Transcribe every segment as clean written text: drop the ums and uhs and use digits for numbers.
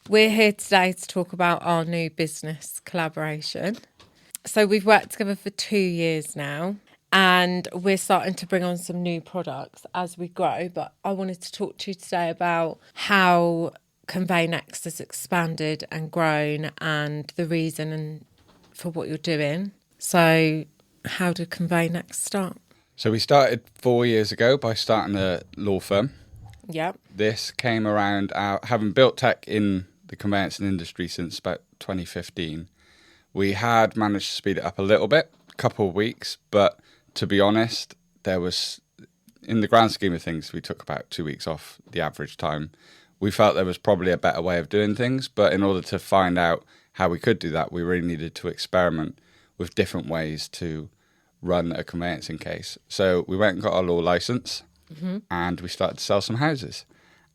We're here today to talk about our new business collaboration. So we've worked together for 2 years now and we're starting to bring on some new products as we grow. But I wanted to talk to you today about how Conveynext has expanded and grown and the reason for what you're doing. So how did Conveynext start? So we started 4 years ago by starting a law firm. Yep. This came around having built tech in the conveyancing industry since about 2015. We had managed to speed it up a little bit, a couple of weeks, but to be honest, there was, in the grand scheme of things, we took about 2 weeks off the average time. We felt there was probably a better way of doing things, but in order to find out how we could do that, we really needed to experiment with different ways to run a conveyancing case. So we went and got our law license and we started to sell some houses.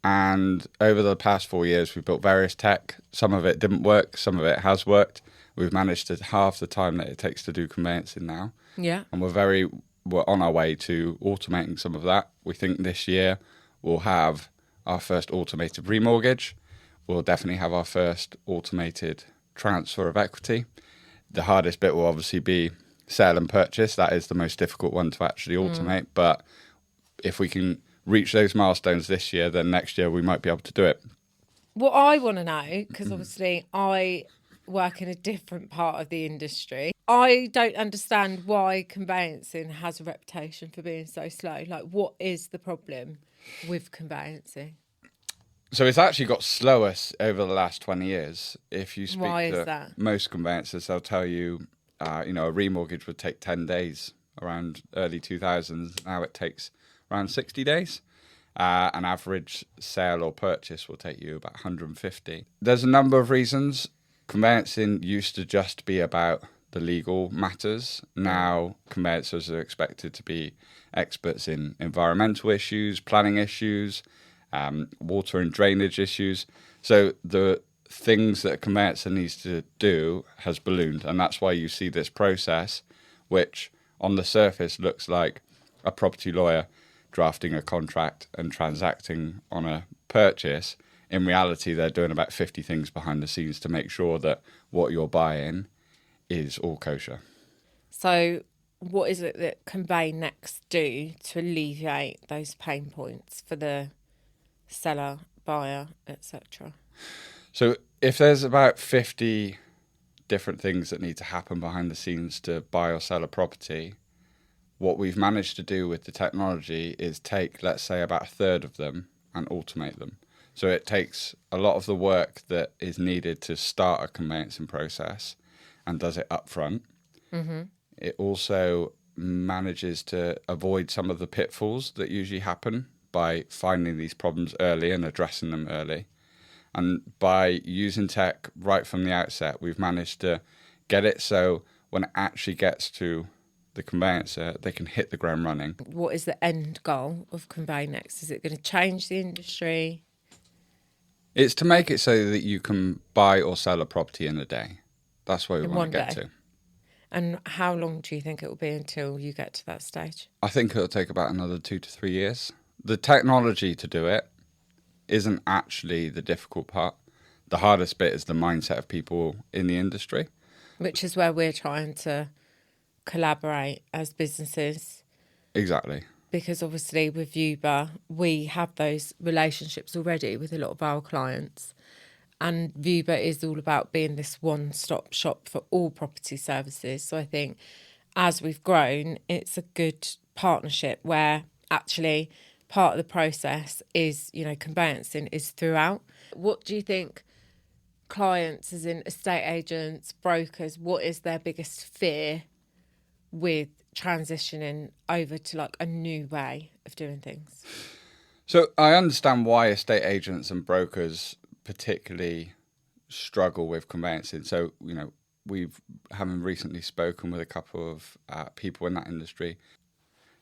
And over the past 4 years, we've built various tech. Some of it didn't work, some of it has worked. We've managed to halve the time that it takes to do conveyancing now. Yeah. And we're on our way to automating some of that. We think this year we'll have our first automated remortgage. We'll definitely have our first automated transfer of equity. The hardest bit will obviously be sale and purchase. That is the most difficult one to actually automate. But if we can reach those milestones this year, then next year we might be able to do it. What I want to know, because obviously I work in a different part of the industry, I don't understand why conveyancing has a reputation for being so slow. Like, what is the problem with conveyancing? So it's actually got slower over the last 20 years. If you speak Why to is that? most conveyancers, they'll tell you, a remortgage would take 10 days around early 2000s. Now it takes around 60 days. An average sale or purchase will take you about 150. There's a number of reasons. Conveyancing used to just be about the legal matters. Now conveyancers are expected to be experts in environmental issues, planning issues, water and drainage issues. So the things that a conveyancer needs to do has ballooned, and that's why you see this process, which on the surface looks like a property lawyer drafting a contract and transacting on a purchase. In reality, they're doing about 50 things behind the scenes to make sure that what you're buying is all kosher. So what is it that Conveynext do to alleviate those pain points for the seller, buyer, etc.? So if there's about 50 different things that need to happen behind the scenes to buy or sell a property, what we've managed to do with the technology is take, let's say, about a third of them and automate them. So it takes a lot of the work that is needed to start a conveyancing process and does it up front. It also manages to avoid some of the pitfalls that usually happen by finding these problems early and addressing them early. And by using tech right from the outset, we've managed to get it so when it actually gets to the conveyancer, they can hit the ground running. What is the end goal of Conveynext? Is it going to change the industry? It's to make it so that you can buy or sell a property in a day. That's where we want to get to. And how long do you think it will be until you get to that stage? I think it'll take about another 2 to 3 years. The technology to do it isn't actually the difficult part. The hardest bit is the mindset of people in the industry. Which is where we're trying to collaborate as businesses. Exactly. Because obviously with Viewber, we have those relationships already with a lot of our clients. And Viewber is all about being this one-stop shop for all property services. So I think as we've grown, it's a good partnership where actually part of the process is, conveyancing is throughout. What do you think clients, as in estate agents, brokers, what is their biggest fear with transitioning over to like a new way of doing things? So I understand why estate agents and brokers particularly struggle with conveyancing. So, we've having recently spoken with a couple of people in that industry.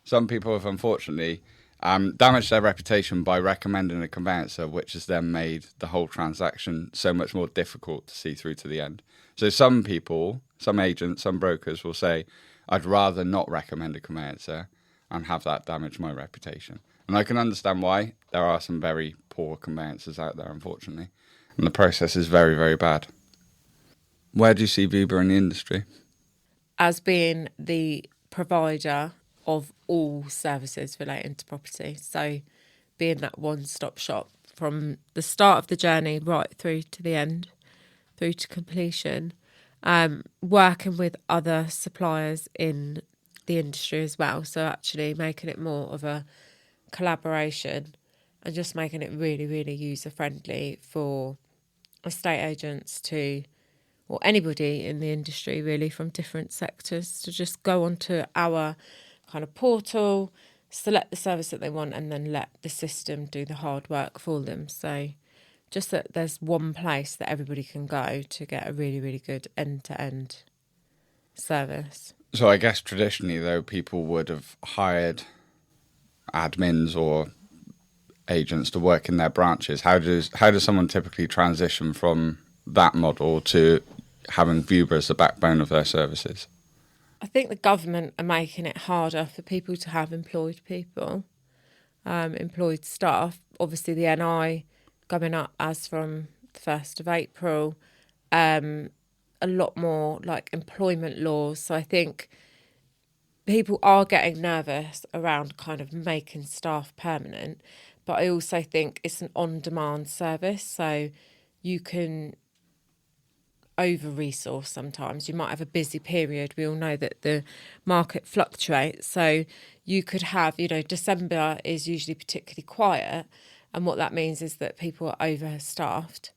Some people have unfortunately damaged their reputation by recommending a conveyancer, which has then made the whole transaction so much more difficult to see through to the end. So some people, some agents, some brokers will say, I'd rather not recommend a conveyancer and have that damage my reputation. And I can understand why. There are some very poor conveyancers out there, unfortunately. and the process is very, very bad. Where do you see Viewber in the industry? As being the provider of all services relating to property. So being that one-stop shop from the start of the journey right through to the end, through to completion, working with other suppliers in the industry as well. So actually making it more of a collaboration and just making it really, really user-friendly for estate agents to, or anybody in the industry really from different sectors, to just go onto our kind of portal, select the service that they want, and then let the system do the hard work for them. So just that there's one place that everybody can go to get a really, really good end-to-end service. So I guess traditionally, though, people would have hired admins or agents to work in their branches. How does someone typically transition from that model to having Viewber as the backbone of their services? I think the government are making it harder for people to have employed people, employed staff. Obviously, the NI coming up as from the 1st of April, a lot more like employment laws. So I think people are getting nervous around kind of making staff permanent, but I also think it's an on-demand service. So you can over-resource sometimes. You might have a busy period. We all know that the market fluctuates. So you could have, December is usually particularly quiet. And what that means is that people are overstaffed.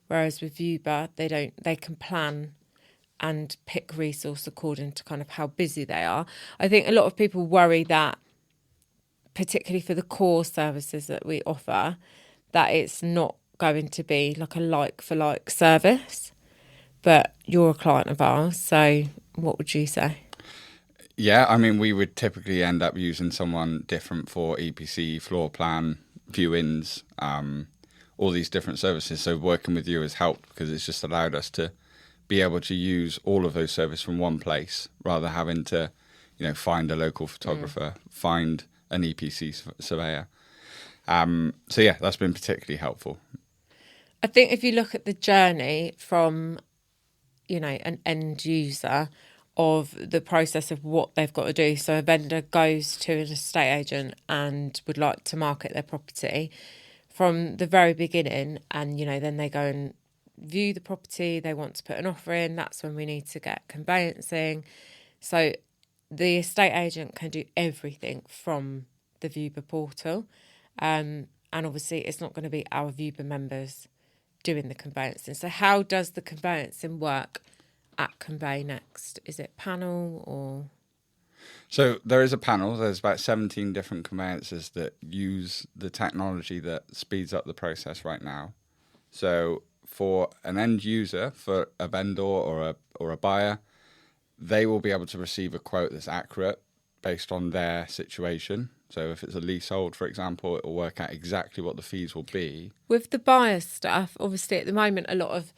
Whereas with Viewber, they can plan and pick resource according to kind of how busy they are. I think a lot of people worry that, particularly for the core services that we offer, that it's not going to be like a like-for-like service. But you're a client of ours, so what would you say? Yeah, I mean, we would typically end up using someone different for EPC, floor plan, viewings, all these different services. So working with you has helped because it's just allowed us to be able to use all of those services from one place rather than having to, find a local photographer, find an EPC surveyor. So yeah, that's been particularly helpful. I think if you look at the journey from an end user of the process of what they've got to do. So a vendor goes to an estate agent and would like to market their property from the very beginning, and then they go and view the property, they want to put an offer in. That's when we need to get conveyancing. So the estate agent can do everything from the Viewber portal, and obviously it's not going to be our Viewber members doing the conveyancing. So how does the conveyancing work at Conveynext? Is it panel or? So there is a panel. There's about 17 different conveyancers that use the technology that speeds up the process right now. So for an end user, for a vendor or a buyer, they will be able to receive a quote that's accurate based on their situation. So if it's a leasehold, for example, it will work out exactly what the fees will be. With the buyer stuff, obviously at the moment, a lot of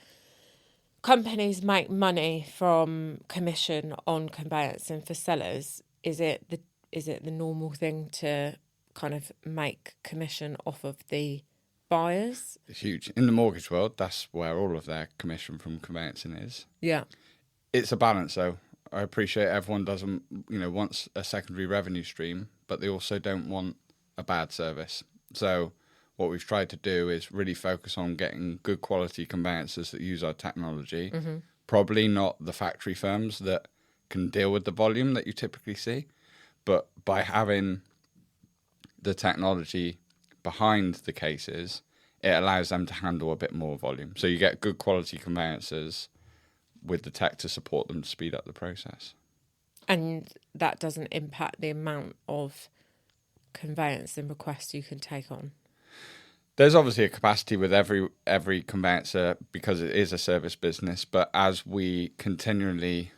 companies make money from commission on conveyancing for sellers. Is it the normal thing to kind of make commission off of the buyers? It's huge. In the mortgage world, that's where all of their commission from conveyancing is. Yeah. It's a balance, though. I appreciate everyone doesn't, wants a secondary revenue stream, but they also don't want a bad service. So what we've tried to do is really focus on getting good quality conveyancers that use our technology. Mm-hmm. Probably not the factory firms that can deal with the volume that you typically see, but by having the technology behind the cases, it allows them to handle a bit more volume. So you get good quality conveyancers with the tech to support them to speed up the process. And that doesn't impact the amount of conveyancing requests you can take on? There's obviously a capacity with every conveyancer because it is a service business, but as we continually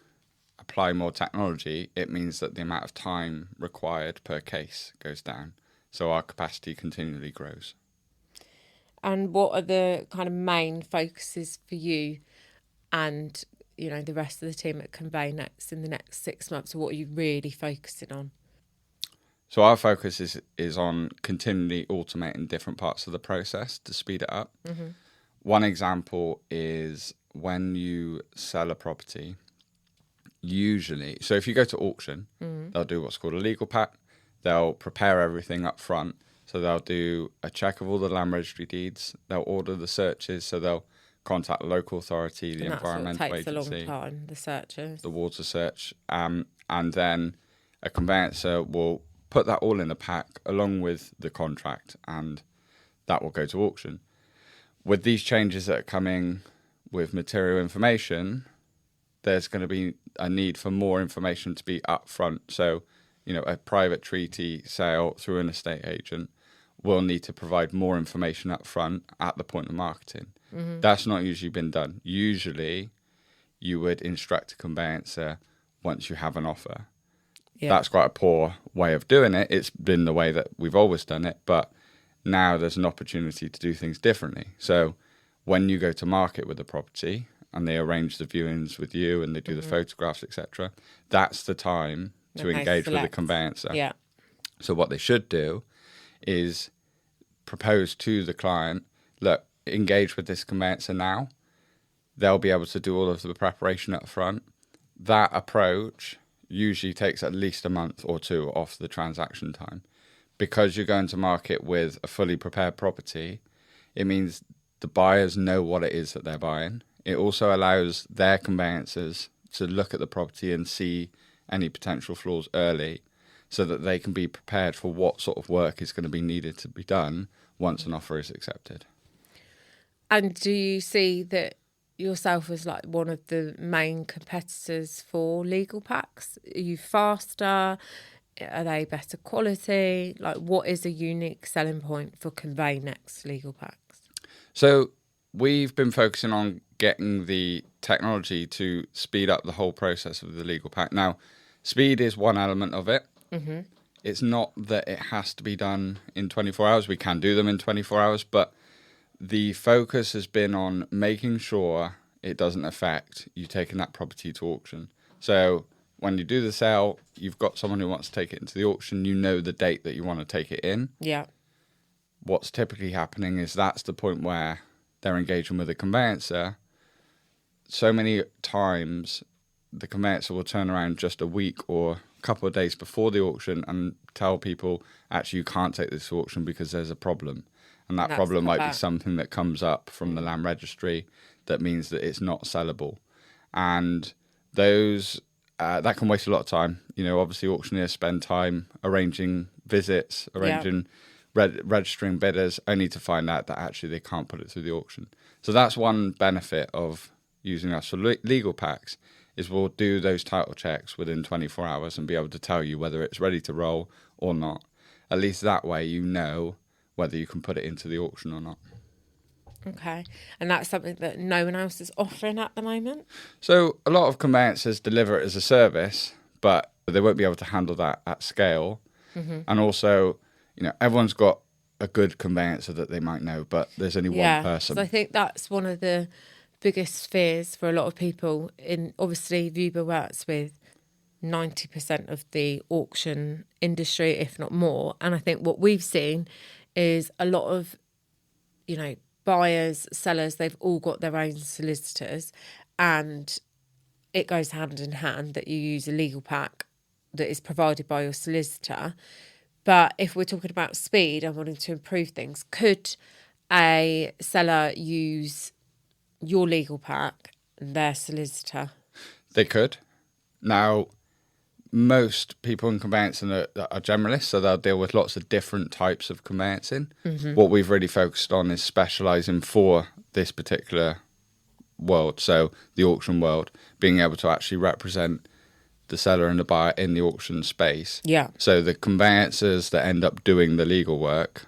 apply more technology, it means that the amount of time required per case goes down. So our capacity continually grows. And what are the kind of main focuses for you and the rest of the team at Conveynext in the next 6 months? What are you really focusing on? So our focus is on continually automating different parts of the process to speed it up. Mm-hmm. One example is when you sell a property, usually, so if you go to auction, they'll do what's called a legal pack. They'll prepare everything up front. So they'll do a check of all the land registry deeds. They'll order the searches. So they'll contact the local authority, the environmental agency. That takes a long time, the searches. The water search. And then a conveyancer will put that all in a pack along with the contract, and that will go to auction. With these changes that are coming with material information, there's going to be a need for more information to be upfront. So, a private treaty sale through an estate agent will need to provide more information up front at the point of marketing. Mm-hmm. That's not usually been done. Usually, you would instruct a conveyancer once you have an offer. Yeah. That's quite a poor way of doing it. It's been the way that we've always done it, but now there's an opportunity to do things differently. So when you go to market with the property and they arrange the viewings with you and they do the photographs, etc., that's the time to engage with the conveyancer. Yeah. So what they should do is propose to the client, look, engage with this conveyancer now. They'll be able to do all of the preparation up front. That approach usually takes at least a month or two off the transaction time. Because you're going to market with a fully prepared property, it means the buyers know what it is that they're buying. It also allows their conveyancers to look at the property and see any potential flaws early so that they can be prepared for what sort of work is going to be needed to be done once an offer is accepted. And do you see that yourself as like one of the main competitors for legal packs? Are you faster? Are they better quality? Like, what is a unique selling point for Conveynext legal packs? So we've been focusing on getting the technology to speed up the whole process of the legal pack. Now, speed is one element of it. Mm-hmm. It's not that it has to be done in 24 hours. We can do them in 24 hours, but the focus has been on making sure it doesn't affect you taking that property to auction. So when you do the sale, you've got someone who wants to take it into the auction. You know the date that you want to take it in. Yeah. What's typically happening is that's the point where they're engaging with a conveyancer. So many times the conveyancer will turn around just a week or a couple of days before the auction and tell people, actually, you can't take this to auction because there's a problem. And that problem might be something that comes up from the land registry that means that it's not sellable. And those that can waste a lot of time. Obviously auctioneers spend time arranging visits, registering bidders, only to find out that actually they can't put it through the auction. So that's one benefit of using us for legal packs, is we'll do those title checks within 24 hours and be able to tell you whether it's ready to roll or not. At least that way you know whether you can put it into the auction or not. Okay. And that's something that no one else is offering at the moment? So a lot of conveyancers deliver it as a service, but they won't be able to handle that at scale. Mm-hmm. And also, everyone's got a good conveyancer that they might know, but there's only one person. So I think that's one of the biggest fears for a lot of people. Obviously, Viewber works with 90% of the auction industry, if not more. And I think what we've seen is a lot of, buyers, sellers, they've all got their own solicitors, and it goes hand in hand that you use a legal pack that is provided by your solicitor. But if we're talking about speed and wanting to improve things, could a seller use your legal pack and their solicitor? They could. Now, most people in conveyancing are generalists, so they'll deal with lots of different types of conveyancing. Mm-hmm. What we've really focused on is specialising for this particular world, so the auction world, being able to actually represent the seller and the buyer in the auction space. Yeah. So the conveyancers that end up doing the legal work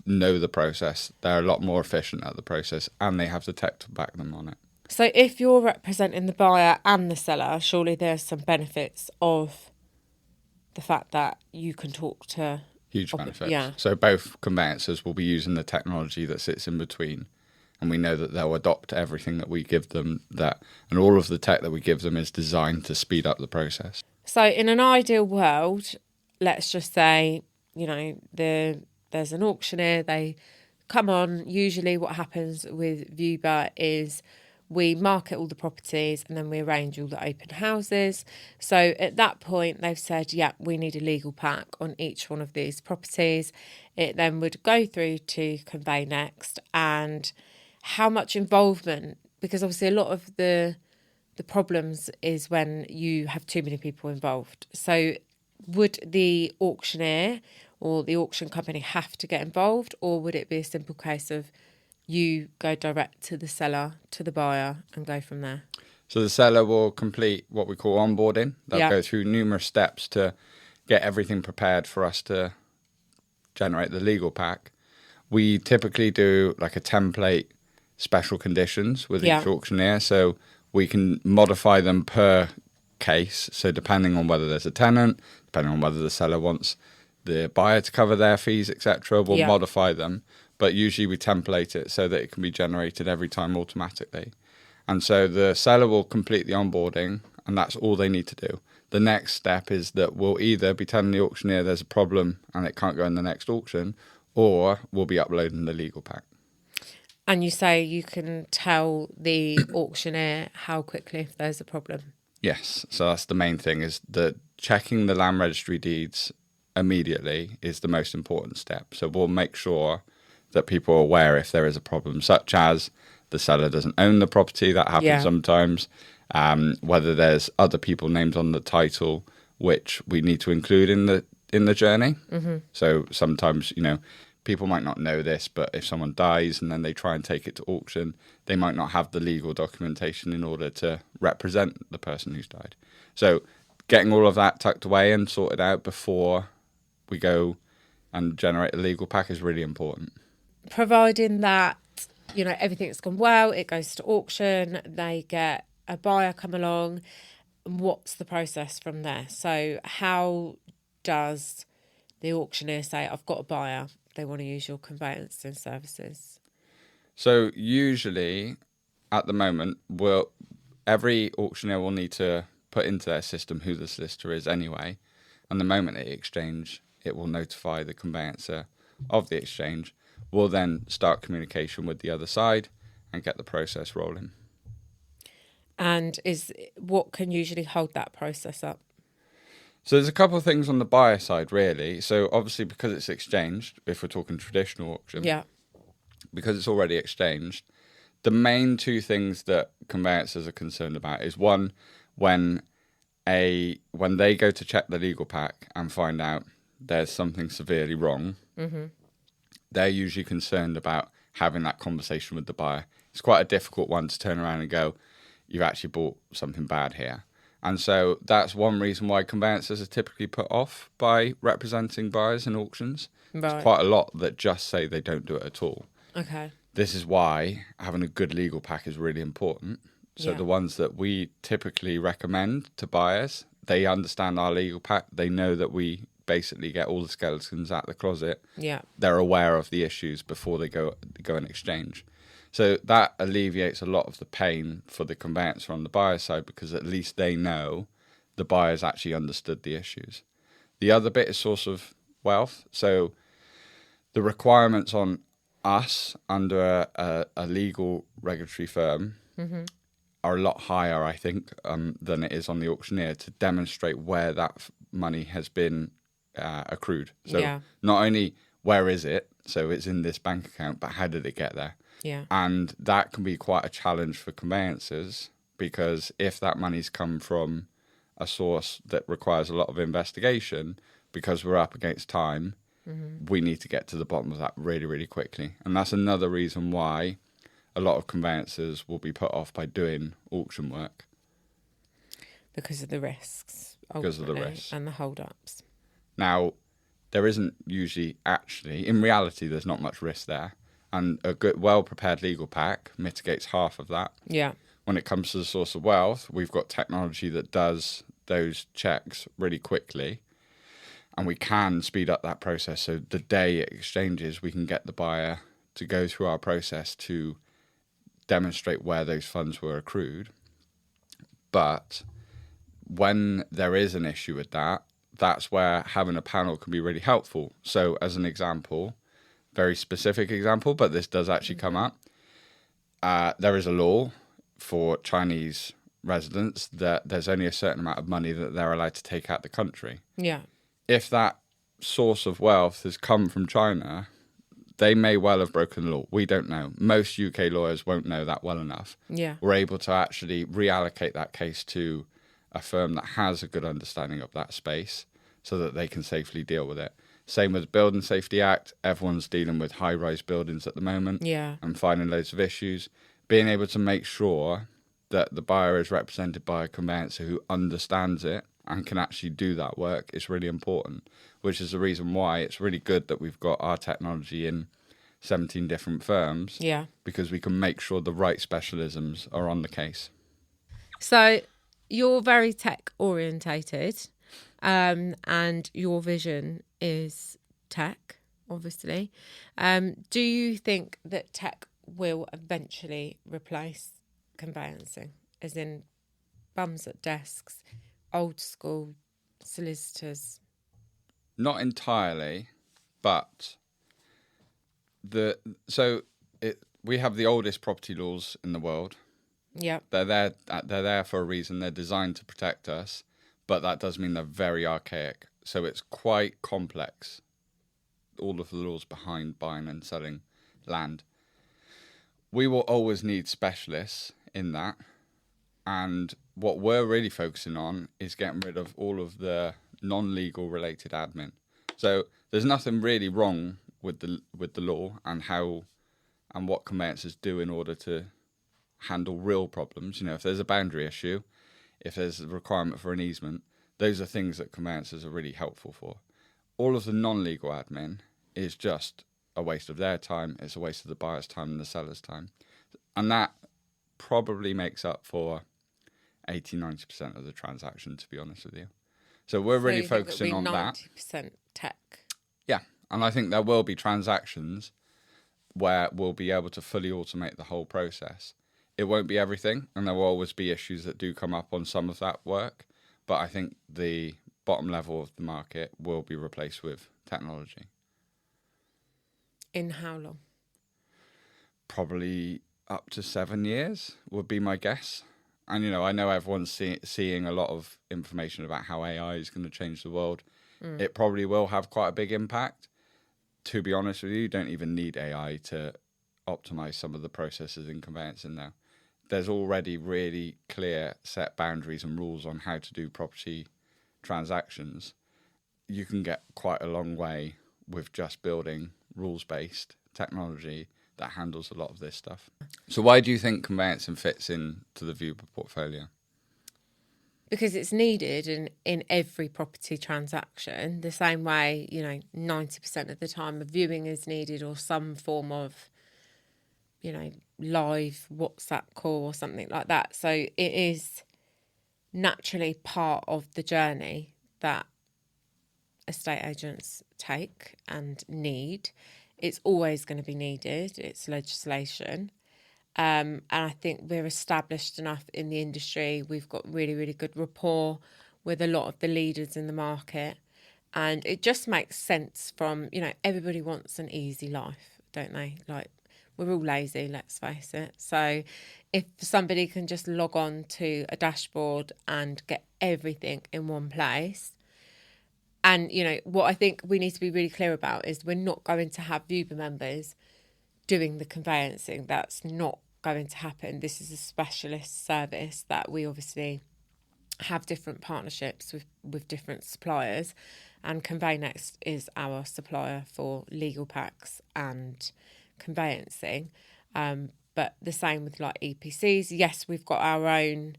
know the process. They're a lot more efficient at the process, and they have the tech to back them on it. So if you're representing the buyer and the seller, surely there's some benefits of the fact that you can talk to... Huge benefits. Yeah. So both conveyancers will be using the technology that sits in between, and we know that they'll adopt everything that we give them, and all of the tech that we give them is designed to speed up the process. So in an ideal world, let's just say, there's an auctioneer, they come on. Usually what happens with Viewber is we market all the properties and then we arrange all the open houses. So at that point, they've said, yeah, we need a legal pack on each one of these properties. It then would go through to Conveynext, and how much involvement, because obviously a lot of the problems is when you have too many people involved. So would the auctioneer or the auction company have to get involved, or would it be a simple case of you go direct to the seller, to the buyer, and go from there? So the seller will complete what we call onboarding. They'll go through numerous steps to get everything prepared for us to generate the legal pack. We typically do like a template special conditions with each auctioneer, so we can modify them per case. So depending on whether there's a tenant, depending on whether the seller wants the buyer to cover their fees, etc., we'll modify them. But usually we template it so that it can be generated every time automatically. And so the seller will complete the onboarding, and that's all they need to do. The next step is that we'll either be telling the auctioneer there's a problem and it can't go in the next auction, or we'll be uploading the legal pack. And you say you can tell the auctioneer how quickly if there's a problem? Yes, so that's the main thing, is that checking the land registry deeds immediately is the most important step. So we'll make sure that people are aware if there is a problem, such as the seller doesn't own the property. That happens sometimes. Whether there's other people named on the title, which we need to include in the journey. Mm-hmm. So sometimes, people might not know this, but if someone dies and then they try and take it to auction, they might not have the legal documentation in order to represent the person who's died. So getting all of that tucked away and sorted out before we go and generate a legal pack is really important. Providing that, everything's gone well, it goes to auction, they get a buyer come along, what's the process from there? So how does the auctioneer say, I've got a buyer, they want to use your conveyancing services? So usually, at the moment, every auctioneer will need to put into their system who the solicitor is anyway. And the moment they exchange, it will notify the conveyancer of the exchange. We'll then start communication with the other side and get the process rolling. And what can usually hold that process up? So there's a couple of things on the buyer side, really. So obviously, because it's exchanged, if we're talking traditional auction, because it's already exchanged, the main two things that conveyancers are concerned about is, one, when they go to check the legal pack and find out there's something severely wrong, they're usually concerned about having that conversation with the buyer. It's quite a difficult one to turn around and go, you've actually bought something bad here. And so that's one reason why conveyancers are typically put off by representing buyers in auctions. Right. There's quite a lot that just say they don't do it at all. Okay. This is why having a good legal pack is really important. So the ones that we typically recommend to buyers, they understand our legal pack. They know that we basically get all the skeletons out of the closet. Yeah. They're aware of the issues before they go and exchange. So that alleviates a lot of the pain for the conveyancer on the buyer side, because at least they know the buyer's actually understood the issues. The other bit is source of wealth. So the requirements on us under a legal regulatory firm are a lot higher, I think, than it is on the auctioneer to demonstrate where that money has been accrued. So not only where is it, so it's in this bank account, but how did it get there? Yeah. And that can be quite a challenge for conveyancers, because if that money's come from a source that requires a lot of investigation, because we're up against time, we need to get to the bottom of that really, really quickly. And that's another reason why a lot of conveyancers will be put off by doing auction work. Because of the risks. Because of the risks. And the hold-ups. Now, there isn't usually actually, in reality, there's not much risk there. And a good, well-prepared legal pack mitigates half of that. Yeah. When it comes to the source of wealth, we've got technology that does those checks really quickly. And we can speed up that process. So the day it exchanges, we can get the buyer to go through our process to demonstrate where those funds were accrued. But when there is an issue with that, that's where having a panel can be really helpful. So as an example, very specific example, but this does actually come up. There is a law for Chinese residents that there's only a certain amount of money that they're allowed to take out the country. Yeah. If that source of wealth has come from China, they may well have broken the law. We don't know. Most UK lawyers won't know that well enough. Yeah. We're able to actually reallocate that case to a firm that has a good understanding of that space so that they can safely deal with it. Same with the Building Safety Act. Everyone's dealing with high-rise buildings at the moment and finding loads of issues. Being able to make sure that the buyer is represented by a conveyancer who understands it and can actually do that work is really important, which is the reason why it's really good that we've got our technology in 17 different firms, because we can make sure the right specialisms are on the case. So you're very tech orientated, and your vision is tech, obviously. Do you think that tech will eventually replace conveyancing, as in bums at desks, old school solicitors? Not entirely, but we have the oldest property laws in the world. Yeah. They're there for a reason. They're designed to protect us, but that does mean they're very archaic. So it's quite complex, all of the laws behind buying and selling land. We will always need specialists in that. And what we're really focusing on is getting rid of all of the non-legal related admin. So there's nothing really wrong with the law and what conveyancers do in order to handle real problems. You know, if there's a boundary issue, if there's a requirement for an easement, those are things that conveyancers are really helpful for. All of the non-legal admin is just a waste of their time. It's a waste of the buyer's time and the seller's time. And that probably makes up for 80-90% of the transaction, to be honest with you. So we're really focusing on that. 90% tech. Yeah. And I think there will be transactions where we'll be able to fully automate the whole process. It won't be everything, and there will always be issues that do come up on some of that work. But I think the bottom level of the market will be replaced with technology. In how long? Probably up to 7 years would be my guess. And, you know, I know everyone's seeing a lot of information about how AI is going to change the world. It probably will have quite a big impact. To be honest with you don't even need AI to optimize some of the processes in conveyancing now. There's already really clear set boundaries and rules on how to do property transactions. You can get quite a long way with just building rules-based technology that handles a lot of this stuff. So why do you think conveyancing fits into the Viewber portfolio? Because it's needed in every property transaction, the same way, 90% of the time a viewing is needed or some form of, live WhatsApp call or something like that. So it is naturally part of the journey that estate agents take and need. It's always going to be needed. It's legislation. And I think we're established enough in the industry. We've got really, really good rapport with a lot of the leaders in the market. And it just makes sense from, everybody wants an easy life, don't they? Like, we're all lazy, let's face it. So if somebody can just log on to a dashboard and get everything in one place. And, what I think we need to be really clear about is we're not going to have Viewber members doing the conveyancing. That's not going to happen. This is a specialist service that we obviously have different partnerships with different suppliers, and Conveynext is our supplier for legal packs and conveyancing. But the same with like EPCs. Yes, we've got our own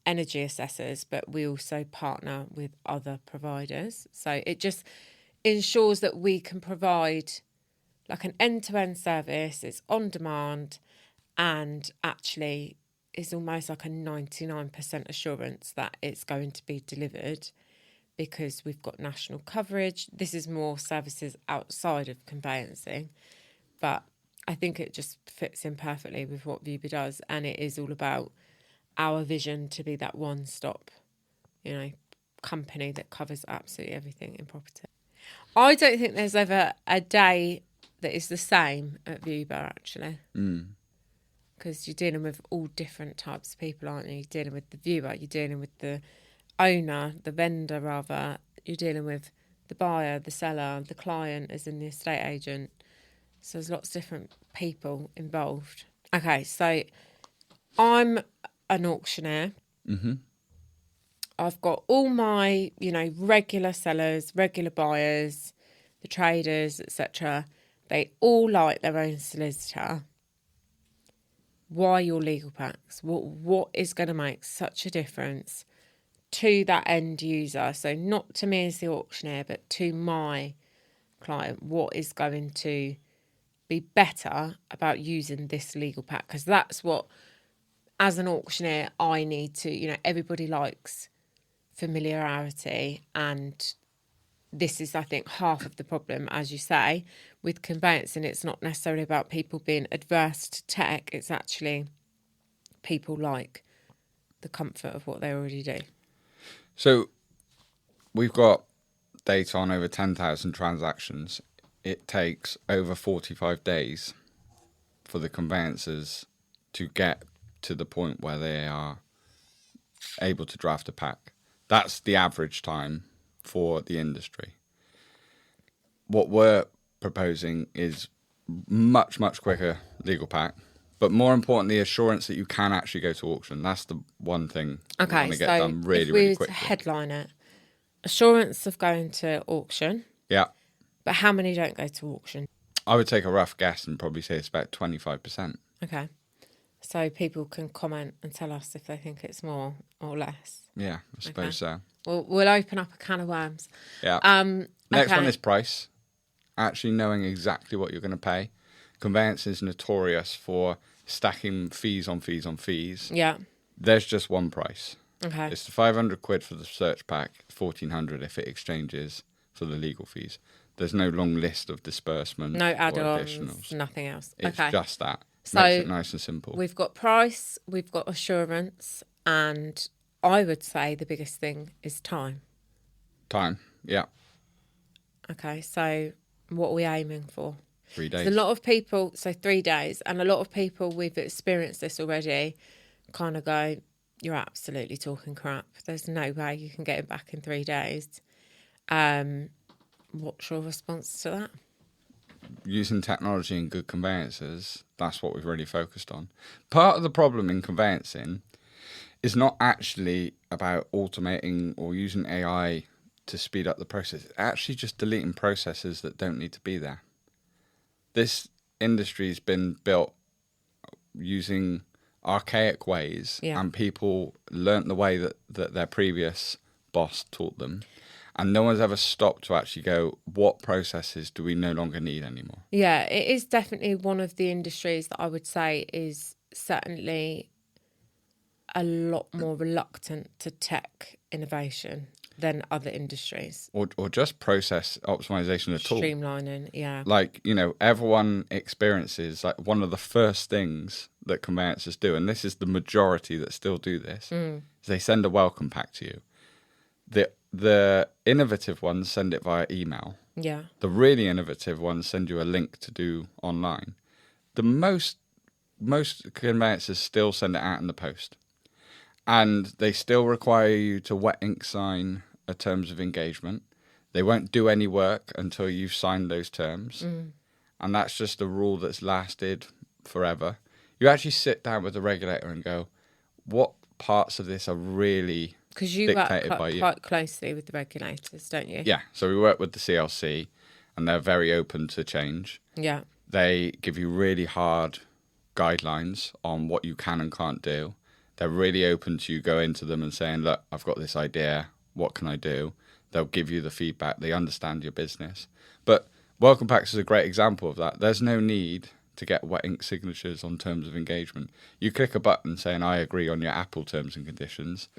energy assessors, but we also partner with other providers. So it just ensures that we can provide like an end-to-end service. It's on demand, and actually is almost like a 99% assurance that it's going to be delivered because we've got national coverage. This is more services outside of conveyancing, but I think it just fits in perfectly with what Viewber does, and it is all about our vision to be that one-stop, company that covers absolutely everything in property. I don't think there's ever a day that is the same at Viewber, actually. Because you're dealing with all different types of people, aren't you? You're dealing with the viewer, you're dealing with the owner, the vendor, rather. You're dealing with the buyer, the seller, the client, as in the estate agent. So there's lots of different people involved. Okay, so I'm an auctioneer. I've got all my, regular sellers, regular buyers, the traders, etc. They all like their own solicitor. Why your legal packs? What is going to make such a difference to that end user? So not to me as the auctioneer, but to my client. What is going to be better about using this legal pack? Because that's what, as an auctioneer, I need to, everybody likes familiarity, and this is, I think, half of the problem, as you say, with conveyancing. It's not necessarily about people being adverse to tech. It's actually people like the comfort of what they already do. So we've got data on over 10,000 transactions. It takes over 45 days for the conveyancers to get to the point where they are able to draft a pack. That's the average time for the industry. What we're proposing is much, much quicker legal pack, but more importantly, assurance that you can actually go to auction. That's the one thing we want to get done really, if we really were quickly. to headline it, assurance of going to auction, Yeah. but how many don't go to auction? I would take a rough guess and probably say it's about 25%. Okay. So people can comment and tell us if they think it's more or less. Yeah, I suppose so. We'll open up a can of worms. Yeah. Next one is price. Actually knowing exactly what you're going to pay. Conveyancing is notorious for stacking fees on fees on fees. Yeah. There's just one price. Okay. It's the 500 quid for the search pack, 1,400 if it exchanges for the legal fees. There's no long list of disbursements. No or add-ons, additionals. nothing else. It's okay. just that. So makes it nice and simple. We've got price, we've got assurance, and I would say the biggest thing is time. Time, yeah. Okay, so what are we aiming for? 3 days. A lot of people, so 3 days, and a lot of people, we've experienced this already, kind of go, you're absolutely talking crap. There's no way you can get it back in 3 days. What's your response to that? Using technology and good conveyancers, that's what we've really focused on. Part of the problem in conveyancing is not actually about automating or using AI to speed up the process. It's actually just deleting processes that don't need to be there. This industry's been built using archaic ways, and people learnt the way that their previous boss taught them. And no one's ever stopped to actually go, what processes do we no longer need anymore? Yeah, it is definitely one of the industries that I would say is certainly a lot more reluctant to tech innovation than other industries. Or just process optimization at all. Streamlining, yeah. Like, everyone experiences, like, one of the first things that conveyancers do, and this is the majority that still do this, is they send a welcome pack to you. The innovative ones send it via email. Yeah. The really innovative ones send you a link to do online. The most conveyancers still send it out in the post. And they still require you to wet ink sign a terms of engagement. They won't do any work until you've signed those terms. And that's just a rule that's lasted forever. You actually sit down with the regulator and go, what parts of this are really because you work quite closely with the regulators, don't you? Yeah, so we work with the CLC, and they're very open to change. Yeah. They give you really hard guidelines on what you can and can't do. They're really open to you going to them and saying, look, I've got this idea, what can I do? They'll give you the feedback. They understand your business. But Welcome Packs is a great example of that. There's no need to get wet ink signatures on terms of engagement. You click a button saying, I agree on your Apple terms and conditions.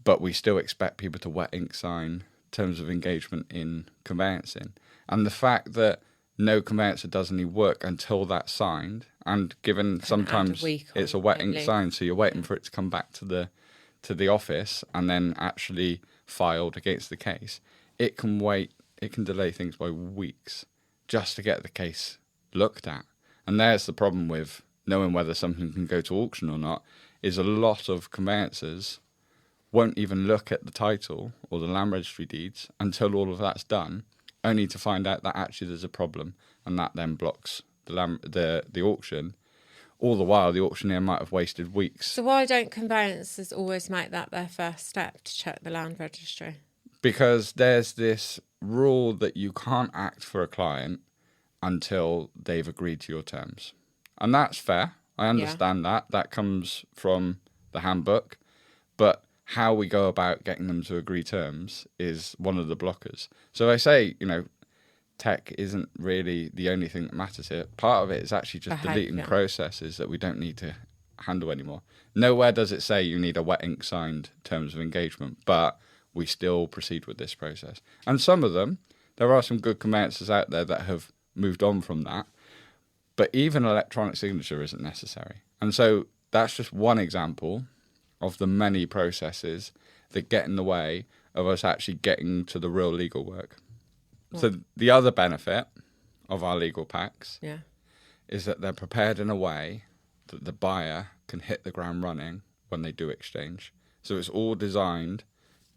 But we still expect people to wet ink sign terms of engagement in conveyancing. And the fact that no conveyancer does any work until that's signed, and given sometimes it's a wet ink sign, so you're waiting for it to come back to the office and then actually filed against the case, it can wait it can delay things by weeks just to get the case looked at. And there's the problem with knowing whether something can go to auction or not, is a lot of conveyancers won't even look at the title or the land registry deeds until all of that's done, only to find out that actually there's a problem, and that then blocks the auction. All the while, the auctioneer might have wasted weeks. So why don't conveyancers always make that their first step to check the land registry? Because there's this rule that you can't act for a client until they've agreed to your terms. And that's fair. I understand that. That comes from the handbook. But how we go about getting them to agree terms is one of the blockers. So I say, tech isn't really the only thing that matters here. Part of it is actually just deleting processes that we don't need to handle anymore. Nowhere does it say you need a wet ink signed terms of engagement, but we still proceed with this process. And some of them, there are some good conveyancers out there that have moved on from that, but even electronic signature isn't necessary. And so that's just one example of the many processes that get in the way of us actually getting to the real legal work. So the other benefit of our legal packs is that they're prepared in a way that the buyer can hit the ground running when they do exchange. So it's all designed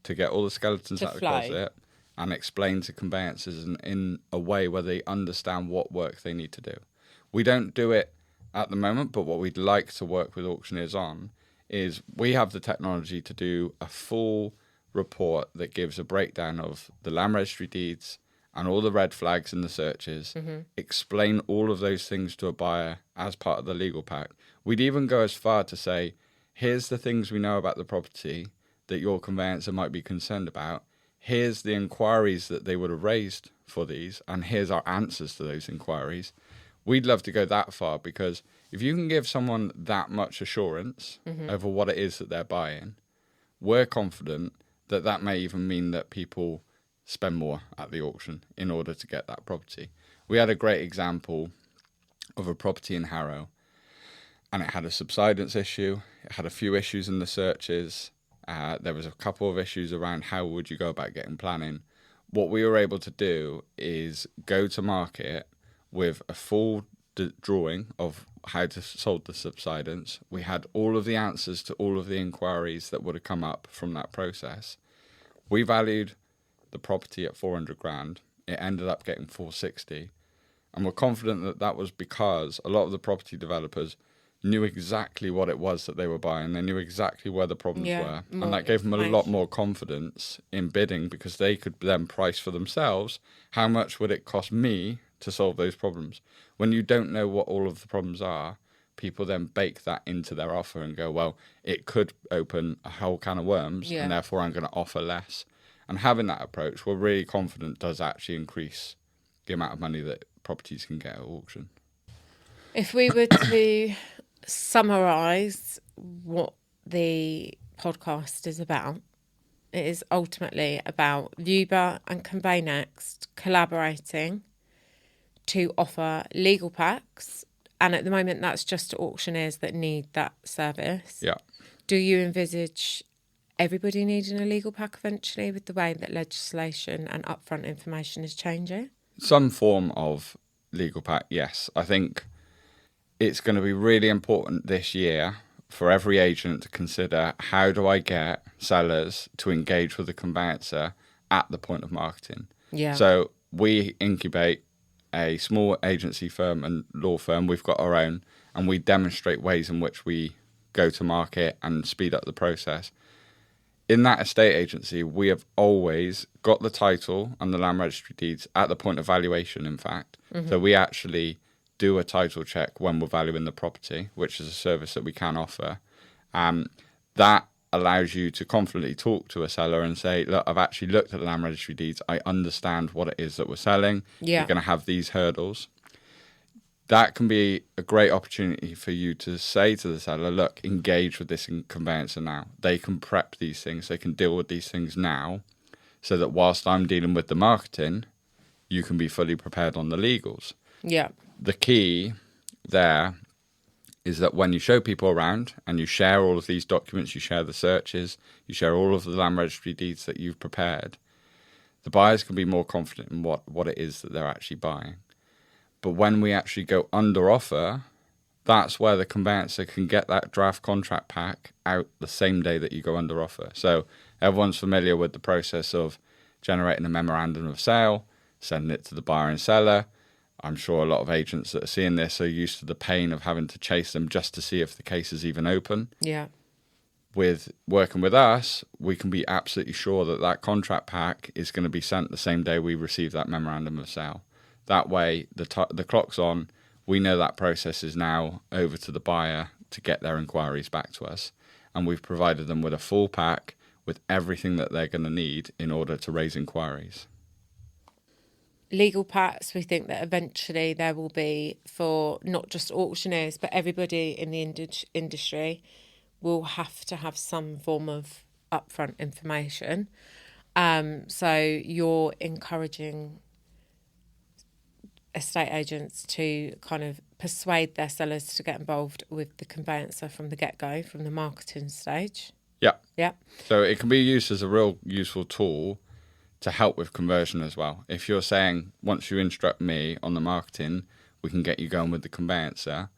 to get all the skeletons out of the closet and explain to conveyancers in a way where they understand what work they need to do. We don't do it at the moment, but what we'd like to work with auctioneers on is we have the technology to do a full report that gives a breakdown of the land registry deeds and all the red flags in the searches, explain all of those things to a buyer as part of the legal pack. We'd even go as far to say, here's the things we know about the property that your conveyancer might be concerned about. Here's the inquiries that they would have raised for these, and here's our answers to those inquiries. We'd love to go that far, because if you can give someone that much assurance over what it is that they're buying, we're confident that that may even mean that people spend more at the auction in order to get that property. We had a great example of a property in Harrow, and it had a subsidence issue. It had a few issues in the searches. There was a couple of issues around how would you go about getting planning. What we were able to do is go to market with a full drawing of how to solve the subsidence. We had all of the answers to all of the inquiries that would have come up from that process. We valued the property at 400 grand. It ended up getting 460. And we're confident that that was because a lot of the property developers knew exactly what it was that they were buying. They knew exactly where the problems were. And that gave them a lot more confidence in bidding, because they could then price for themselves, how much would it cost me to solve those problems? When you don't know what all of the problems are, people then bake that into their offer and go, well, it could open a whole can of worms, and therefore I'm going to offer less. And having that approach, we're really confident does actually increase the amount of money that properties can get at auction. If we were to summarise what the podcast is about, it is ultimately about Viewber and Conveynext collaborating to offer legal packs. And at the moment, that's just to auctioneers that need that service. Yeah. Do you envisage everybody needing a legal pack eventually with the way that legislation and upfront information is changing? Some form of legal pack, yes. I think it's going to be really important this year for every agent to consider, how do I get sellers to engage with the conveyancer at the point of marketing? Yeah. So we incubate a small agency firm and law firm. We've got our own, and we demonstrate ways in which we go to market and speed up the process. In that estate agency, we have always got the title and the land registry deeds at the point of valuation, in fact. So we actually do a title check when we're valuing the property, which is a service that we can offer. That allows you to confidently talk to a seller and say, look, I've actually looked at the land registry deeds. I understand what it is that we're selling. Yeah. You're going to have these hurdles. That can be a great opportunity for you to say to the seller, look, engage with this conveyancer now. They can prep these things. They can deal with these things now, so that whilst I'm dealing with the marketing, you can be fully prepared on the legals. Yeah. The key there is that when you show people around and you share all of these documents, you share the searches, you share all of the land registry deeds that you've prepared, the buyers can be more confident in what it is that they're actually buying. But when we actually go under offer, that's where the conveyancer can get that draft contract pack out the same day that you go under offer. So everyone's familiar with the process of generating a memorandum of sale, sending it to the buyer and seller. I'm sure a lot of agents that are seeing this are used to the pain of having to chase them just to see if the case is even open. Yeah. With working with us, we can be absolutely sure that that contract pack is going to be sent the same day we receive that memorandum of sale. That way, the clock's on. We know that process is now over to the buyer to get their inquiries back to us. And we've provided them with a full pack with everything that they're going to need in order to raise inquiries. Legal packs, we think that eventually there will be for not just auctioneers, but everybody in the industry will have to have some form of upfront information. So you're encouraging estate agents to kind of persuade their sellers to get involved with the conveyancer from the get-go, from the marketing stage. Yeah. Yeah. So it can be used as a real useful tool to help with conversion as well. If you're saying, once you instruct me on the marketing, we can get you going with the conveyancer.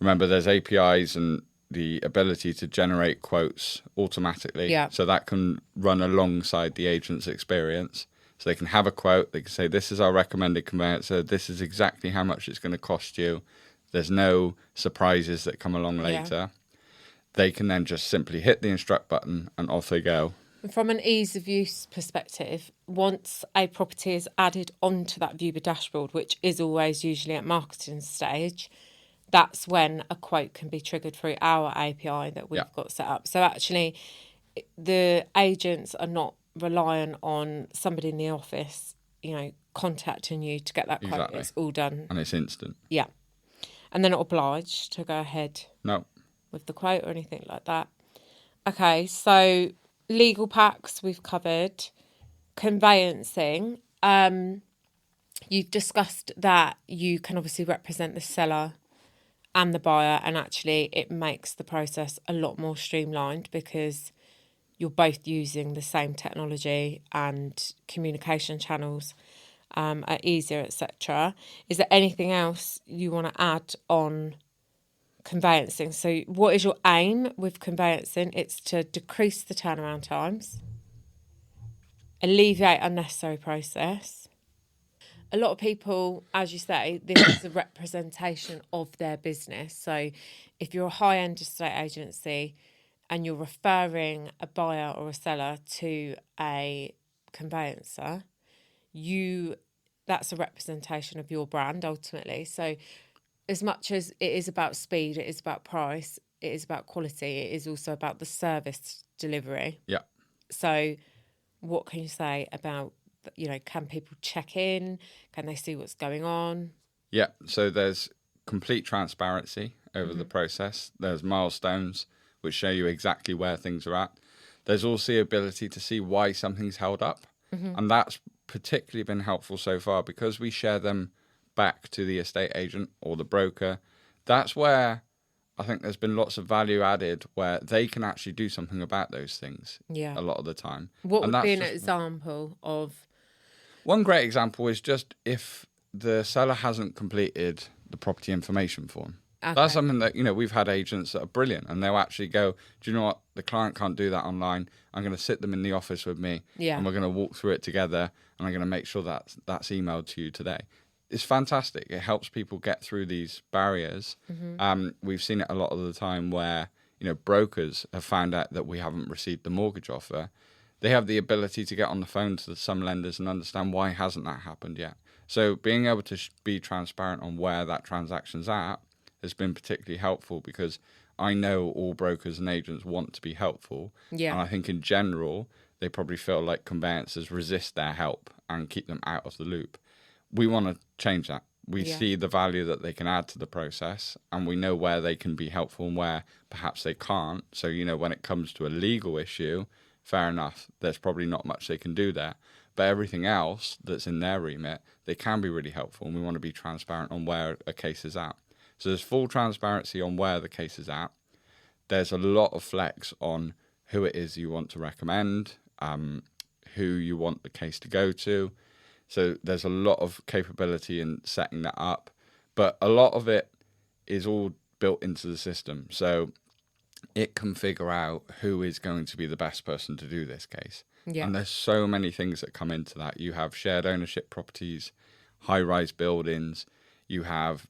Remember, there's APIs and the ability to generate quotes automatically. Yeah. So that can run alongside the agent's experience. So they can have a quote. They can say, this is our recommended conveyancer. This is exactly how much it's going to cost you. There's no surprises that come along later. Yeah. They can then just simply hit the instruct button and off they go. From an ease of use perspective, once a property is added onto that Viewber dashboard, which is always usually at marketing stage, that's when a quote can be triggered through our API that we've got set up. So actually, the agents are not reliant on somebody in the office, contacting you to get that quote. Exactly. It's all done. And it's instant. Yeah. And they're not obliged to go ahead with the quote or anything like that. Okay, so legal packs we've covered. Conveyancing. You've discussed that you can obviously represent the seller and the buyer, and actually it makes the process a lot more streamlined because you're both using the same technology and communication channels are easier, etc. Is there anything else you want to add on conveyancing? So what is your aim with conveyancing? It's to decrease the turnaround times, alleviate unnecessary process. A lot of people, as you say, this is a representation of their business. So if you're a high-end estate agency and you're referring a buyer or a seller to a conveyancer, that's a representation of your brand ultimately. So as much as it is about speed, it is about price, it is about quality, it is also about the service delivery. Yeah. So what can you say about, can people check in? Can they see what's going on? Yeah. So there's complete transparency over the process. There's milestones which show you exactly where things are at. There's also the ability to see why something's held up. And that's particularly been helpful so far because we share them back to the estate agent or the broker. That's where I think there's been lots of value added where they can actually do something about those things a lot of the time. What would be an example of? One great example is just if the seller hasn't completed the property information form. Okay. That's something that, we've had agents that are brilliant and they'll actually go, do you know what? The client can't do that online. I'm going to sit them in the office with me and we're going to walk through it together and I'm going to make sure that that's emailed to you today. It's fantastic. It helps people get through these barriers. We've seen it a lot of the time where, brokers have found out that we haven't received the mortgage offer. They have the ability to get on the phone to some lenders and understand why hasn't that happened yet. So being able to be transparent on where that transaction's at has been particularly helpful because I know all brokers and agents want to be helpful. Yeah. And I think in general, they probably feel like conveyancers resist their help and keep them out of the loop. We want to change that. We see the value that they can add to the process and we know where they can be helpful and where perhaps they can't. So, when it comes to a legal issue, fair enough, there's probably not much they can do there. But everything else that's in their remit, they can be really helpful and we want to be transparent on where a case is at. So there's full transparency on where the case is at. There's a lot of flex on who it is you want to recommend, who you want the case to go to. So there's a lot of capability in setting that up, but a lot of it is all built into the system. So it can figure out who is going to be the best person to do this case. Yeah. And there's so many things that come into that. You have shared ownership properties, high-rise buildings, you have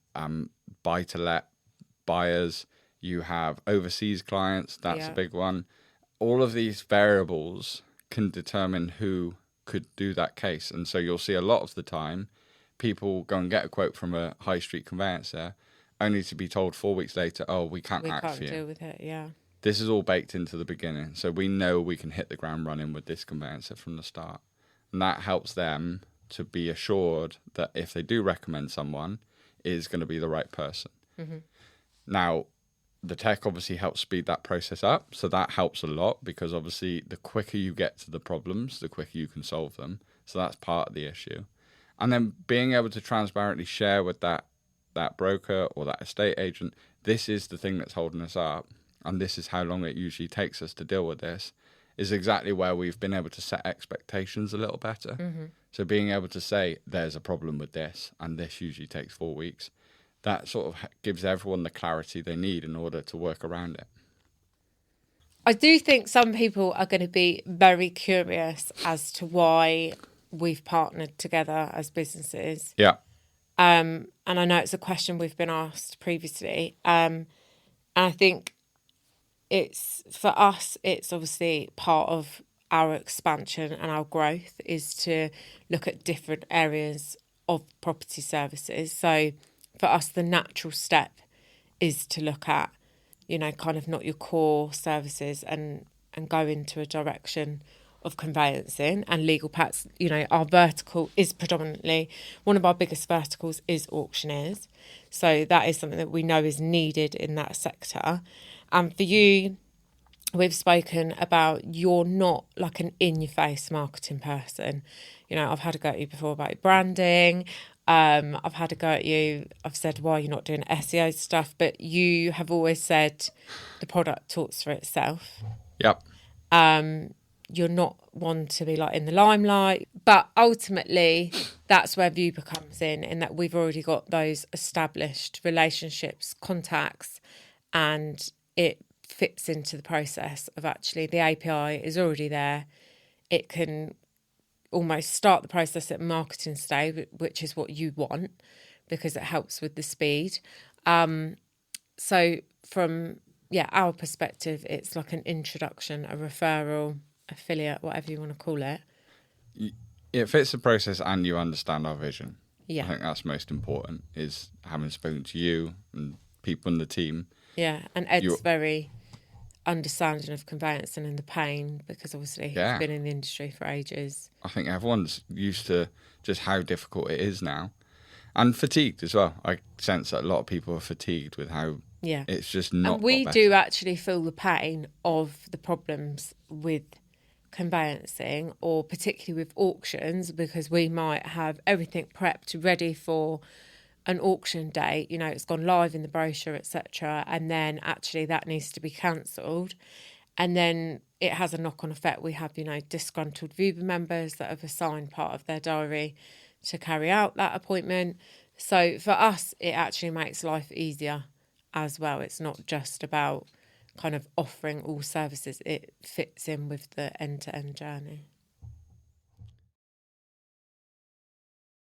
buy-to-let buyers, you have overseas clients, that's a big one. All of these variables can determine who could do that case. And so you'll see a lot of the time people go and get a quote from a high street conveyancer only to be told 4 weeks later, oh, we can't act for you. Deal with it, yeah. This is all baked into the beginning. So we know we can hit the ground running with this conveyancer from the start. And that helps them to be assured that if they do recommend someone, it is going to be the right person. Mm-hmm. Now, the tech obviously helps speed that process up. So that helps a lot because obviously the quicker you get to the problems, the quicker you can solve them. So that's part of the issue. And then being able to transparently share with that broker or that estate agent, this is the thing that's holding us up, and this is how long it usually takes us to deal with this, is exactly where we've been able to set expectations a little better. Mm-hmm. So being able to say, there's a problem with this, and this usually takes 4 weeks, that sort of gives everyone the clarity they need in order to work around it. I do think some people are going to be very curious as to why we've partnered together as businesses. Yeah. And I know it's a question we've been asked previously. And I think for us, it's obviously part of our expansion and our growth is to look at different areas of property services. So for us, the natural step is to look at, kind of not your core services and go into a direction of conveyancing and legal packs. Our vertical is predominantly, one of our biggest verticals is auctioneers. So that is something that we know is needed in that sector. And for you, we've spoken about you're not like an in-your-face marketing person. I've had a go at you before about your branding. I've had a go at you. I've said, why you're not doing SEO stuff, but you have always said the product talks for itself. Yep. You're not one to be like in the limelight, but ultimately that's where Viewber comes in that we've already got those established relationships, contacts, and it fits into the process of actually the API is already there. It can almost start the process at marketing stage, which is what you want because it helps with the speed. So from our perspective, it's like an introduction, a referral, affiliate, whatever you want to call it. It fits the process and you understand our vision. Yeah. I think that's most important, is having spoken to you and people in the team. Yeah, and Ed's very understanding of conveyancing and the pain because obviously he's been in the industry for ages. I think everyone's used to just how difficult it is now and fatigued as well. I sense that a lot of people are fatigued with how it's just not. And we do actually feel the pain of the problems with conveyancing, or particularly with auctions, because we might have everything prepped ready for an auction date, it's gone live in the brochure, etc., and then actually that needs to be cancelled, and then it has a knock-on effect. We have disgruntled Viewber members that have assigned part of their diary to carry out that appointment. So for us, it actually makes life easier as well. It's not just about kind of offering all services, it fits in with the end-to-end journey.